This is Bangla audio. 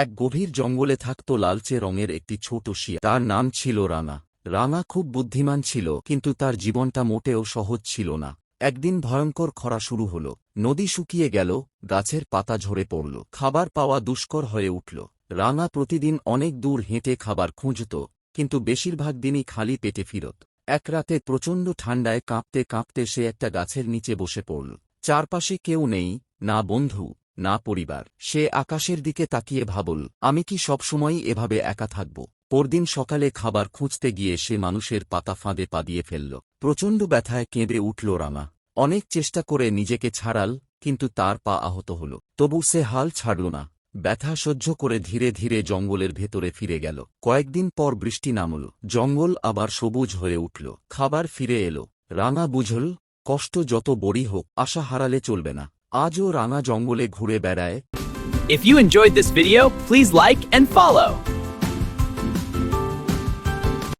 এক গভীর জঙ্গলে থাকত লালচে রঙের একটি ছোট শিয়াল। তার নাম ছিল রানা। রানা খুব বুদ্ধিমান ছিল, কিন্তু তার জীবনটা মোটেও সহজ ছিল না। একদিন ভয়ঙ্কর খরা শুরু হল। নদী শুকিয়ে গেল, গাছের পাতা ঝরে পড়ল, খাবার পাওয়া দুষ্কর হয়ে উঠল। রানা প্রতিদিন অনেক দূর হেঁটে খাবার খুঁজত, কিন্তু বেশিরভাগ দিনই খালি পেটে ফিরত। এক রাতে প্রচণ্ড ঠান্ডায় কাঁপতে কাঁপতে সে একটা গাছের নিচে বসে পড়ল। চারপাশে কেউ নেই, না বন্ধু, না পরিবার। সে আকাশের দিকে তাকিয়ে ভাবল, আমি কি সবসময়ই এভাবে একা থাকব? পরদিন সকালে খাবার খুঁজতে গিয়ে সে মানুষের পাতা ফাঁদে পা দিয়ে ফেলল। প্রচণ্ড ব্যথায় কেঁদে উঠল রানা। অনেক চেষ্টা করে নিজেকে ছাড়াল, কিন্তু তার পা আহত হল। তবু সে হাল ছাড়ল না। ব্যথা সহ্য করে ধীরে ধীরে জঙ্গলের ভেতরে ফিরে গেল। কয়েকদিন পর বৃষ্টি নামল, জঙ্গল আবার সবুজ হয়ে উঠল, খাবার ফিরে এলো। রানা বুঝল, কষ্ট যত বড়ই হোক, আশা হারালে চলবে না। আজও রানা জঙ্গলে ঘুরে বেড়ায়। If you enjoyed this video, please like and follow.